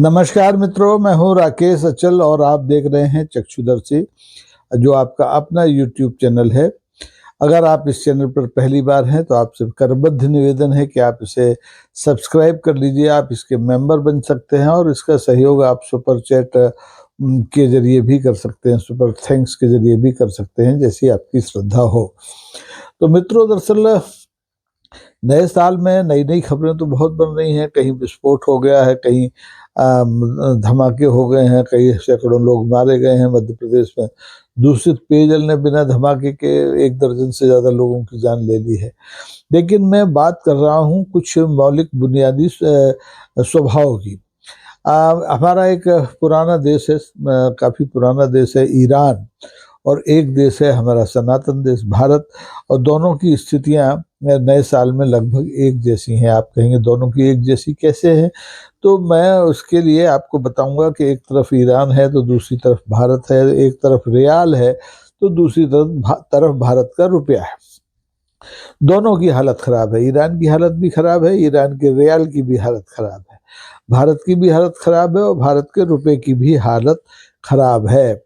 नमस्कार मित्रों, मैं हूं राकेश अचल और आप देख रहे हैं चक्षुदर्शी, जो आपका अपना YouTube चैनल है। अगर आप इस चैनल पर पहली बार हैं तो आपसे करबद्ध निवेदन है कि आप इसे सब्सक्राइब कर लीजिए। आप इसके मेंबर बन सकते हैं और इसका सहयोग आप सुपर चैट के जरिए भी कर सकते हैं, सुपर थैंक्स के जरिए भी कर सकते हैं, जैसी आपकी श्रद्धा हो। तो मित्रों, दरअसल नए साल में नई नई खबरें तो बहुत बन रही हैं। कहीं विस्फोट हो गया है, कहीं धमाके हो गए हैं, कई सैकड़ों लोग मारे गए हैं। मध्य प्रदेश में दूषित पेयजल ने बिना धमाके के 1 दर्जन से ज्यादा लोगों की जान ले ली है। लेकिन मैं बात कर रहा हूं कुछ मौलिक बुनियादी स्वभाव की। हमारा एक पुराना देश है, काफी पुराना देश है ईरान, और एक देश है हमारा सनातन देश भारत। और दोनों की स्थितियां नए साल में लगभग एक जैसी हैं। आप कहेंगे दोनों की एक जैसी कैसे है? तो मैं उसके लिए आपको बताऊंगा कि एक तरफ ईरान है तो दूसरी तरफ भारत है, एक तरफ रियाल है तो दूसरी तरफ भारत का रुपया है। दोनों की हालत खराब है। ईरान की हालत भी खराब है, ईरान के रियाल की भी हालत खराब है, भारत की भी हालत खराब है और भारत के रुपए की भी हालत खराब है।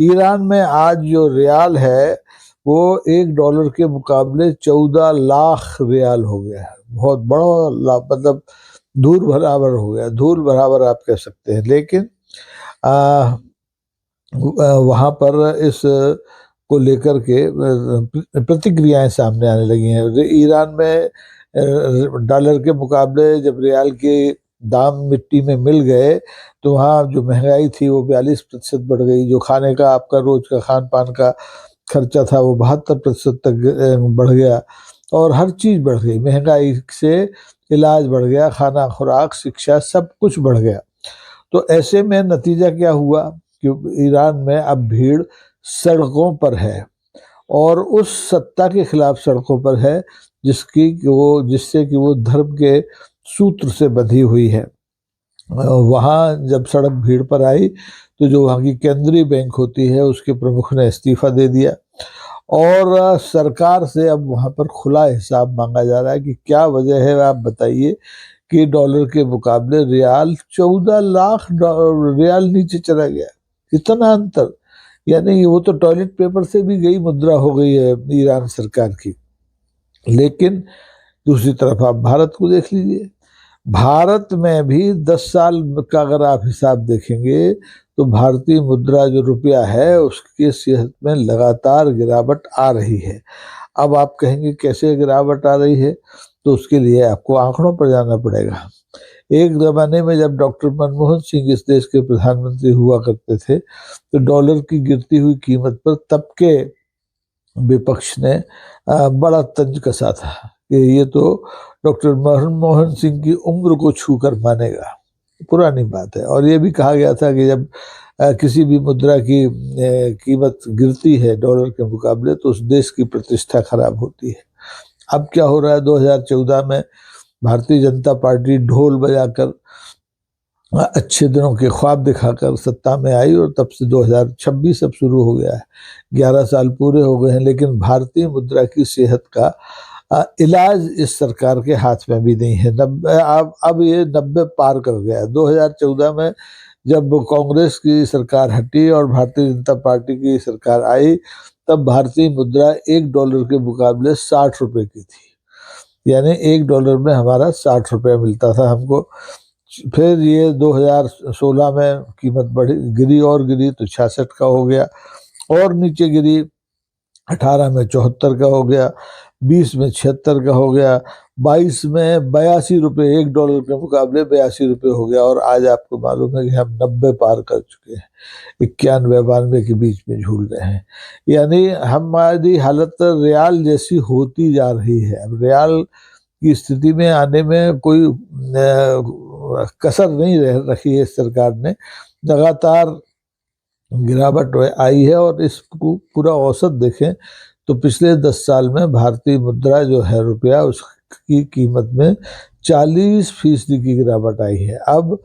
ईरान में आज जो रियाल है वो $1 के मुकाबले 14 लाख रियाल हो गया है। बहुत बड़ा मतलब धूल बराबर हो गया, धूल बराबर आप कह सकते हैं। लेकिन वहां पर इस को लेकर के प्रतिक्रियाएं सामने आने लगी हैं। ईरान में डॉलर के मुकाबले जब रियाल के दाम मिट्टी में मिल गए तो वहाँ जो महंगाई थी वो 42% बढ़ गई। जो खाने का आपका रोज का खान पान का खर्चा था वो 72% तक बढ़ गया और हर चीज बढ़ गई। महंगाई से इलाज बढ़ गया, खाना खुराक शिक्षा सब कुछ बढ़ गया। तो ऐसे में नतीजा क्या हुआ कि ईरान में अब भीड़ सड़कों पर है और उस सत्ता के खिलाफ सड़कों पर है जिससे कि वो धर्म के सूत्र से बंधी हुई है। वहां जब सड़क भीड़ पर आई तो जो वहां की केंद्रीय बैंक होती है उसके प्रमुख ने इस्तीफा दे दिया और सरकार से अब वहां पर खुला हिसाब मांगा जा रहा है कि क्या वजह है। आप बताइए कि डॉलर के मुकाबले रियाल 14 लाख रियाल नीचे चला गया। कितना अंतर! यानी वो तो टॉयलेट पेपर से भी गई मुद्रा हो गई है ईरान सरकार की। लेकिन दूसरी तरफ आप भारत को देख लीजिए। भारत में भी 10 साल का अगर आप हिसाब देखेंगे तो भारतीय मुद्रा जो रुपया है उसकी सेहत में लगातार गिरावट आ रही है। अब आप कहेंगे कैसे गिरावट आ रही है? तो उसके लिए आपको आंकड़ों पर जाना पड़ेगा। एक जमाने में जब डॉक्टर मनमोहन सिंह इस देश के प्रधानमंत्री हुआ करते थे तो डॉलर की गिरती हुई कीमत पर तब के विपक्ष ने बड़ा तंज कसा था कि ये तो डॉक्टर मनमोहन सिंह की उम्र को छूकर मानेगा। पुरानी बात है। और ये भी कहा गया था कि जब किसी भी मुद्रा की कीमत गिरती है डॉलर के मुकाबले तो उस देश की प्रतिष्ठा खराब होती है। अब क्या हो रहा है? 2014 में भारतीय जनता पार्टी ढोल बजाकर अच्छे दिनों के ख्वाब दिखाकर सत्ता में आई और तब से 2026 अब शुरू हो गया है। 11 साल पूरे हो गए हैं, लेकिन भारतीय मुद्रा की सेहत का इलाज इस सरकार के हाथ में भी नहीं है। अब ये 90 पार कर गया है। 2014 में जब कांग्रेस की सरकार हटी और भारतीय जनता पार्टी की सरकार आई तब भारतीय मुद्रा $1 के मुकाबले 60 रुपए की थी। यानी $1 में हमारा 60 रुपया मिलता था हमको। फिर ये 2016 में कीमत बढ़ी, गिरी और गिरी तो 66 का हो गया और नीचे गिरी। 18 में 74 का हो गया, 20 में 76 का हो गया, 22 में 82 रुपये, $1 के मुकाबले 82 रुपये हो गया। और आज आपको मालूम है कि हम 90 पार कर चुके हैं, 91-92 के बीच में झूल रहे हैं। यानी हमारी हालत रियाल जैसी होती जा रही है। अब रियाल की स्थिति में आने में कोई कसर नहीं रखी है सरकार ने। लगातार गिरावट आई है और इसको पूरा औसत देखें तो पिछले 10 साल में भारतीय मुद्रा जो है रुपया उसकी कीमत में 40% की गिरावट आई है। अब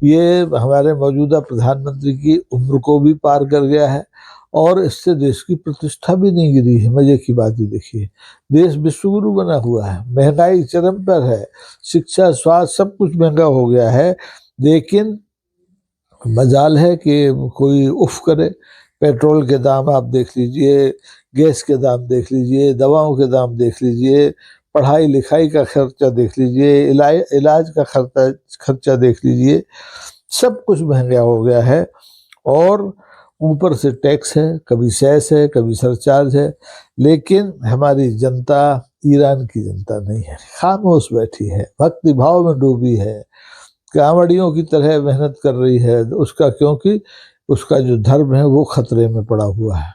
ये हमारे मौजूदा प्रधानमंत्री की उम्र को भी पार कर गया है और इससे देश की प्रतिष्ठा भी नहीं गिरी है। मजे की बात ही देखिए, देश विश्वगुरु बना हुआ है, महंगाई चरम पर है, शिक्षा स्वास्थ्य सब कुछ महंगा हो गया है, लेकिन मजाल है कि कोई उफ करे। पेट्रोल के दाम आप देख लीजिए, गैस के दाम देख लीजिए, दवाओं के दाम देख लीजिए, पढ़ाई लिखाई का खर्चा देख लीजिए, इलाज का खर्चा देख लीजिए, सब कुछ महंगा हो गया है। और ऊपर से टैक्स है, कभी सेस है, कभी सरचार्ज है। लेकिन हमारी जनता ईरान की जनता नहीं है, खामोश बैठी है, भक्ति भाव में डूबी है, कांवड़ियों की तरह मेहनत कर रही है। उसका क्योंकि उसका जो धर्म है वो खतरे में पड़ा हुआ है,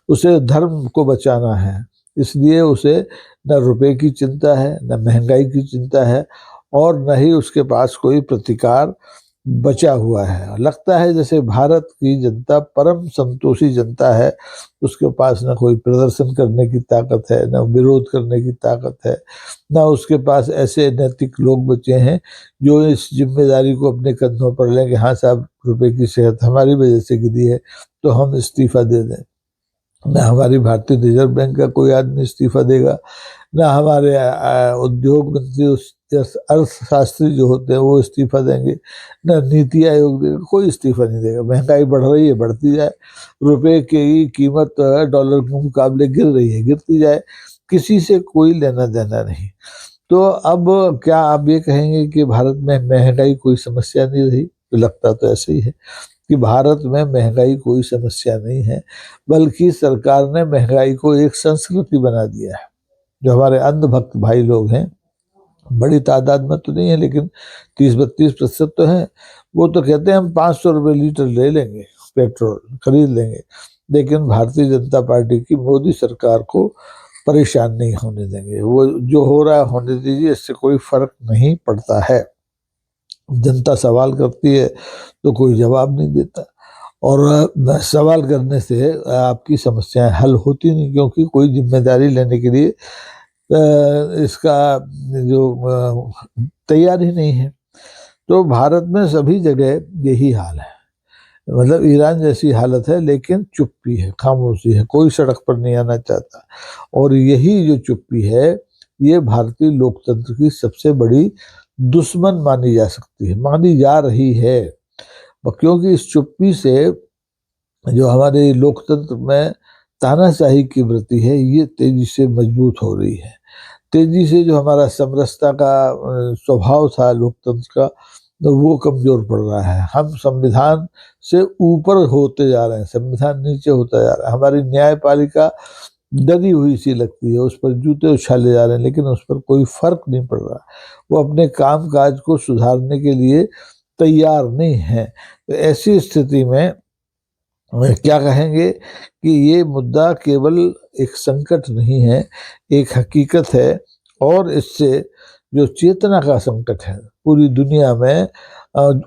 उसे धर्म को बचाना है। इसलिए उसे न रुपए की चिंता है, न महंगाई की चिंता है, और न ही उसके पास कोई प्रतिकार बचा हुआ है। लगता है जैसे भारत की जनता परम संतोषी जनता है, उसके पास न कोई प्रदर्शन करने की ताकत है, न विरोध करने की ताकत है, न उसके पास ऐसे नैतिक लोग बचे हैं जो इस जिम्मेदारी को अपने कंधों पर लें कि हाँ साहब, रुपए की सेहत हमारी वजह से गिरी है तो हम इस्तीफा दे दें। न हमारी भारतीय रिजर्व बैंक का कोई आदमी इस्तीफा देगा, न हमारे उद्योग मंत्री, अर्थशास्त्री जो होते हैं वो इस्तीफा देंगे, न नीति आयोग देगा, कोई इस्तीफा नहीं देगा। महंगाई बढ़ रही है, बढ़ती जाए, रुपए की कीमत डॉलर के मुकाबले गिर रही है, गिरती जाए, किसी से कोई लेना देना नहीं। तो अब क्या आप ये कहेंगे कि भारत में महंगाई कोई समस्या नहीं रही? तो लगता तो ऐसे ही है कि भारत में महंगाई कोई समस्या नहीं है, बल्कि सरकार ने महंगाई को एक संस्कृति बना दिया है। जो हमारे अंधभक्त भाई लोग हैं, बड़ी तादाद में तो नहीं है लेकिन 30-32% तो हैं, वो तो कहते हैं हम 500 रुपये लीटर ले लेंगे, पेट्रोल खरीद लेंगे, लेकिन भारतीय जनता पार्टी की मोदी सरकार को परेशान नहीं होने देंगे। वो जो हो रहा है होने दीजिए, इससे कोई फर्क नहीं पड़ता है। जनता सवाल करती है तो कोई जवाब नहीं देता, और सवाल करने से आपकी समस्याएं हल होती नहीं, क्योंकि कोई जिम्मेदारी लेने के लिए इसका जो तैयार ही नहीं है। तो भारत में सभी जगह यही हाल है, मतलब ईरान जैसी हालत है, लेकिन चुप्पी है, खामोशी है, कोई सड़क पर नहीं आना चाहता। और यही जो चुप्पी है, ये भारतीय लोकतंत्र की सबसे बड़ी दुश्मन मानी जा सकती है, मानी जा रही है। क्योंकि इस चुप्पी से जो हमारे लोकतंत्र में तानाशाही की वृत्ति है, ये तेजी से मजबूत हो रही है। तेजी से जो हमारा समरसता का स्वभाव था लोकतंत्र का, तो वो कमजोर पड़ रहा है। हम संविधान से ऊपर होते जा रहे हैं, संविधान नीचे होता जा रहा है। हमारी न्यायपालिका डरी हुई सी लगती है, उस पर जूते उछाले जा रहे हैं, लेकिन उस पर कोई फर्क नहीं पड़ रहा। वो अपने काम काज को सुधारने के लिए तैयार नहीं है। तो ऐसी स्थिति में क्या कहेंगे कि ये मुद्दा केवल एक संकट नहीं है, एक हकीकत है। और इससे जो चेतना का संकट है पूरी दुनिया में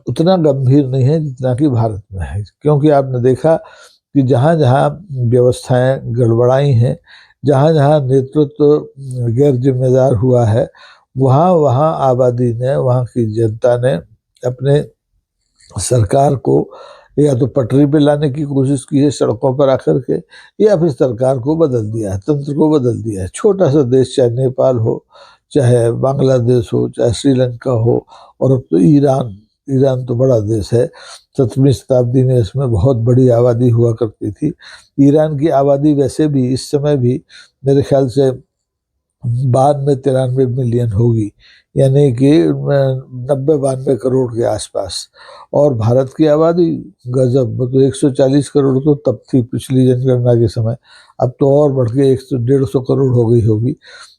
उतना गंभीर नहीं है जितना कि भारत में है। क्योंकि आपने देखा कि जहाँ जहाँ व्यवस्थाएं गड़बड़ाई हैं, जहाँ जहाँ नेतृत्व गैर जिम्मेदार हुआ है, वहाँ वहाँ आबादी ने, वहाँ की जनता ने अपने सरकार को या तो पटरी पे लाने की कोशिश की है सड़कों पर आकर के, या फिर सरकार को बदल दिया है, तंत्र को बदल दिया है। छोटा सा देश, चाहे नेपाल हो, चाहे बांग्लादेश हो, चाहे श्रीलंका हो, और अब तो ईरान, ईरान तो बड़ा देश है। 7वीं शताब्दी में इसमें बहुत बड़ी आबादी हुआ करती थी। ईरान की आबादी वैसे भी इस समय भी मेरे ख्याल से 92-93 मिलियन होगी, यानी कि 90-92 करोड़ के आसपास। और भारत की आबादी गजब, मतलब 140 करोड़ तो तब थी पिछली जनगणना के समय, अब तो और बढ़ के 150 करोड़ हो गई होगी।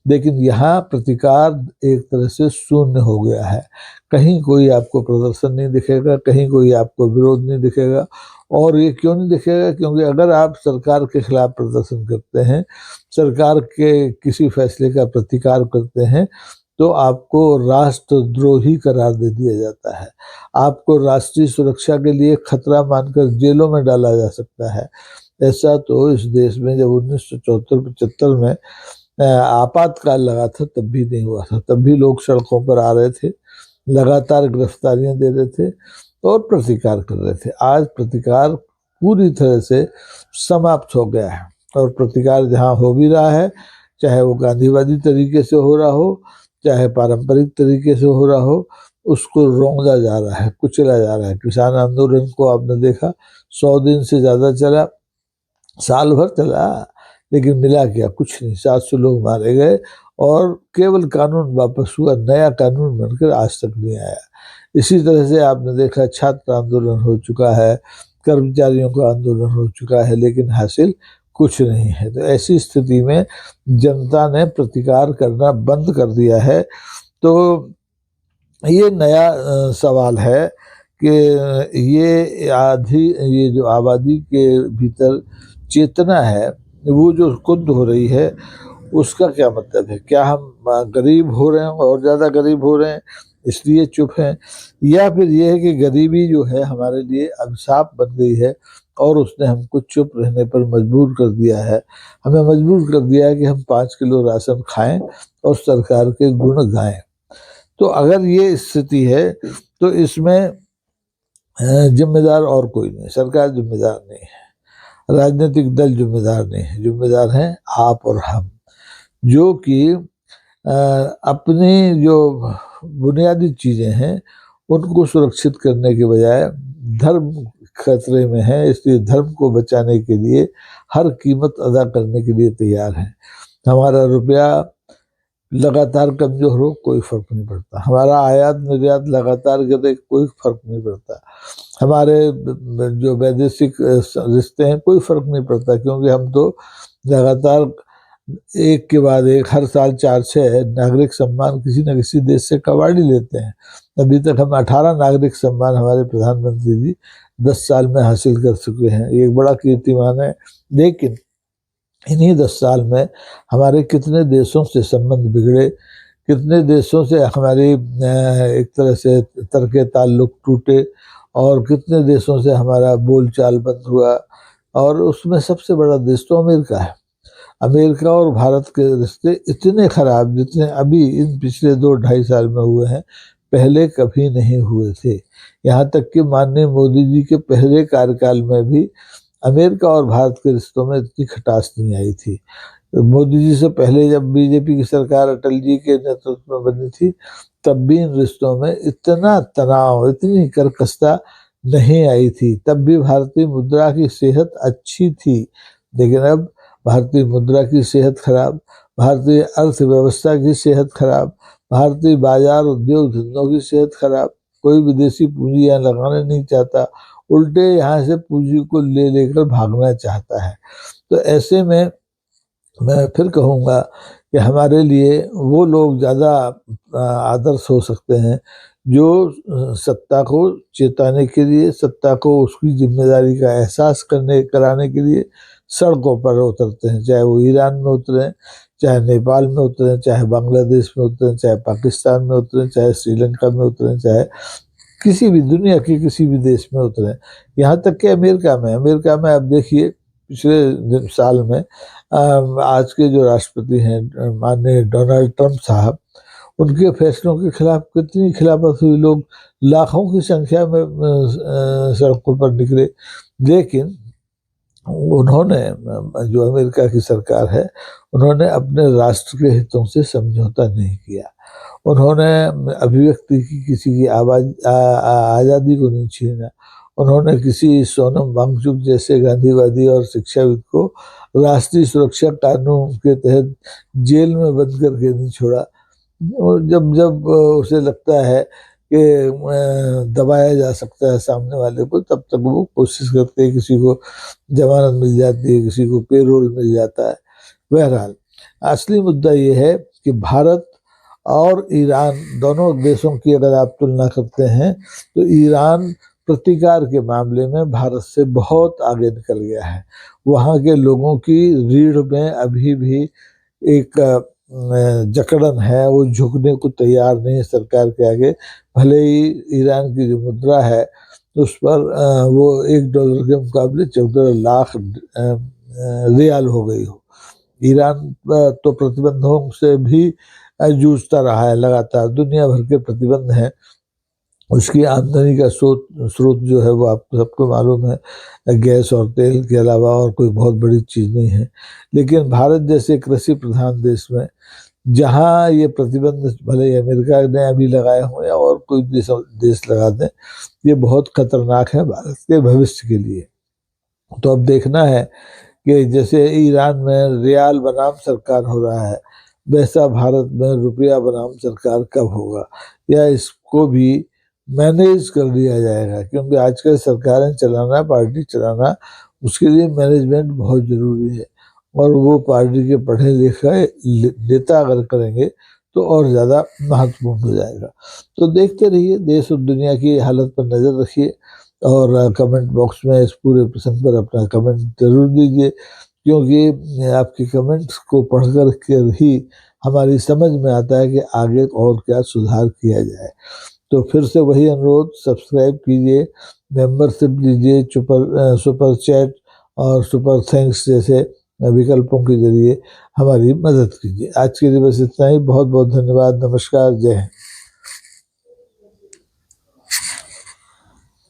लेकिन यहाँ प्रतिकार एक तरह से शून्य हो गया है। कहीं कोई आपको प्रदर्शन नहीं दिखेगा, कहीं कोई आपको विरोध नहीं दिखेगा। और ये क्यों नहीं दिखेगा? क्योंकि अगर आप सरकार के खिलाफ प्रदर्शन करते हैं, सरकार के किसी फैसले का प्रतिकार करते हैं, तो आपको राष्ट्रद्रोही करार दे दिया जाता है, आपको राष्ट्रीय सुरक्षा के लिए खतरा मानकर जेलों में डाला जा सकता है। ऐसा तो इस देश में जब 1974-75 में आपातकाल लगा था तब भी नहीं हुआ था। तब भी लोग सड़कों पर आ रहे थे, लगातार गिरफ्तारियां दे रहे थे और प्रतिकार कर रहे थे। आज प्रतिकार पूरी तरह से समाप्त हो गया है, और प्रतिकार जहाँ हो भी रहा है, चाहे वो गांधीवादी तरीके से हो रहा हो, चाहे पारंपरिक तरीके से हो रहा हो, उसको रौंदा जा रहा है, कुचला जा रहा है। किसान आंदोलन को आपने देखा 100 दिन से ज्यादा चला, साल भर चला, लेकिन मिला क्या? कुछ नहीं। 700 लोग मारे गए और केवल कानून वापस हुआ, नया कानून बनकर आज तक नहीं आया। इसी तरह से आपने देखा छात्र आंदोलन हो चुका है, कर्मचारियों का आंदोलन हो चुका है, लेकिन हासिल कुछ नहीं है। तो ऐसी स्थिति में जनता ने प्रतिकार करना बंद कर दिया है। तो ये नया सवाल है कि ये जो आबादी के भीतर चेतना है, वो जो कुंद हो रही है, उसका क्या मतलब है? क्या हम गरीब हो रहे हैं, और ज्यादा गरीब हो रहे हैं इसलिए चुप हैं, या फिर ये है कि गरीबी जो है हमारे लिए अभिशाप बन गई है और उसने हमको चुप रहने पर मजबूर कर दिया है। हमें मजबूर कर दिया है कि हम 5 किलो राशन खाएं और सरकार के गुण गाएं। तो अगर ये स्थिति है तो इसमें जिम्मेदार और कोई नहीं, सरकार जिम्मेदार नहीं है, राजनीतिक दल जिम्मेदार नहीं है, जिम्मेदार हैं आप और हम, जो कि अपनी जो बुनियादी चीजें हैं उनको सुरक्षित करने के बजाय धर्म खतरे में है, इसलिए धर्म को बचाने के लिए हर कीमत अदा करने के लिए तैयार हैं। हमारा रुपया लगातार कमजोर हो, कोई फर्क नहीं पड़ता। हमारा आयात निर्यात लगातार गिरे, कोई फर्क नहीं पड़ता। हमारे जो वैदेशिक रिश्ते हैं, कोई फर्क नहीं पड़ता, क्योंकि हम तो लगातार एक के बाद एक हर साल 4-6 नागरिक सम्मान किसी न किसी देश से कबाड़ ही लेते हैं। अभी तक हम 18 नागरिक सम्मान हमारे प्रधानमंत्री जी 10 साल में हासिल कर चुके हैं। ये एक बड़ा कीर्तिमान है। लेकिन इन्हीं 10 साल में हमारे कितने देशों से संबंध बिगड़े, कितने देशों से हमारी एक तरह से तरके ताल्लुक टूटे, और कितने देशों से हमारा बोलचाल बंद हुआ। और उसमें सबसे बड़ा देश तो अमेरिका है। अमेरिका और भारत के रिश्ते इतने खराब जितने अभी इन पिछले 2-2.5 साल में हुए हैं, पहले कभी नहीं हुए थे। यहाँ तक कि माननीय मोदी जी के पहले कार्यकाल में भी अमेरिका और भारत के रिश्तों में इतनी खटास नहीं आई थी। मोदी जी से पहले जब बीजेपी की सरकार अटल जी के नेतृत्व में बनी थी, तब भी इन रिश्तों में इतना तनाव, इतनी कर्कशता नहीं आई थी। तब भी भारतीय मुद्रा की सेहत अच्छी थी, लेकिन अब भारतीय मुद्रा की सेहत खराब, भारतीय अर्थव्यवस्था की सेहत खराब, भारतीय बाजार उद्योग धंधों की सेहत खराब। कोई विदेशी पूंजी यहाँ लगाना नहीं चाहता, उल्टे यहाँ से पूंजी को ले लेकर भागना चाहता है। तो ऐसे में मैं फिर कहूँगा कि हमारे लिए वो लोग ज़्यादा आदर्श हो सकते हैं जो सत्ता को चेताने के लिए, सत्ता को उसकी जिम्मेदारी का एहसास कराने के लिए सड़कों पर उतरते हैं। चाहे वो ईरान में उतरे, चाहे नेपाल में उतरे, चाहे बांग्लादेश में उतरे, चाहे पाकिस्तान में उतरे, चाहे श्रीलंका में उतरे, चाहे किसी भी दुनिया के किसी भी देश में उतरे, यहाँ तक कि अमेरिका में आप देखिए पिछले साल में आज के जो राष्ट्रपति हैं माननीय डोनाल्ड ट्रंप साहब, उनके फैसलों के खिलाफ कितनी खिलाफत हुई। लोग लाखों की संख्या में सड़कों पर निकले, लेकिन उन्होंने, जो अमेरिका की सरकार है, उन्होंने अपने राष्ट्र के हितों से समझौता नहीं किया। उन्होंने अभिव्यक्ति की किसी की आज़ादी को नहीं छीना। उन्होंने किसी सोनम वांगचुक जैसे गांधीवादी और शिक्षाविद को राष्ट्रीय सुरक्षा कानून के तहत जेल में बंद करके नहीं छोड़ा। और जब जब उसे लगता है कि दबाया जा सकता है सामने वाले को, तब तक वो कोशिश करते हैं, किसी को जमानत मिल जाती है, किसी को पेरोल मिल जाता है। बहरहाल असली मुद्दा ये है कि भारत और ईरान दोनों देशों की अगर आप तुलना करते हैं तो ईरान प्रतिकार के मामले में भारत से बहुत आगे निकल गया है। वहाँ के लोगों की रीढ़ में अभी भी एक जकड़न है, वो झुकने को तैयार नहीं है सरकार के आगे। भले ही ईरान की जो मुद्रा है उस पर वो $1 के मुकाबले 14 लाख रियाल हो गई हो। ईरान तो प्रतिबंधों से भी जूझता रहा है, लगातार दुनिया भर के प्रतिबंध हैं। उसकी आमदनी का स्रोत जो है वो आपको सबको मालूम है, गैस और तेल के अलावा और कोई बहुत बड़ी चीज़ नहीं है। लेकिन भारत जैसे कृषि प्रधान देश में जहाँ ये प्रतिबंध भले ही अमेरिका ने अभी लगाए हों या और कोई देश लगा दें, ये बहुत खतरनाक है भारत के भविष्य के लिए। तो अब देखना है कि जैसे ईरान में रियाल बनाम सरकार हो रहा है, वैसा भारत में रुपया बनाम सरकार कब होगा, या इसको भी मैनेज कर लिया जाएगा, क्योंकि आजकल सरकारें चलाना, पार्टी चलाना, उसके लिए मैनेजमेंट बहुत जरूरी है, और वो पार्टी के पढ़े लिखे नेता अगर करेंगे तो और ज्यादा महत्वपूर्ण हो जाएगा। तो देखते रहिए, देश और दुनिया की हालत पर नजर रखिए, और कमेंट बॉक्स में इस पूरे प्रसंग पर अपना कमेंट जरूर दीजिए, क्योंकि आपके कमेंट्स को पढ़कर के ही हमारी समझ में आता है कि आगे और क्या सुधार किया जाए। तो फिर से वही अनुरोध, सब्सक्राइब कीजिए, मेंबरशिप लीजिए, सुपर चैट और सुपर थैंक्स जैसे विकल्पों के जरिए हमारी मदद कीजिए। आज के लिए बस इतना ही। बहुत बहुत धन्यवाद। नमस्कार। जय हिंद।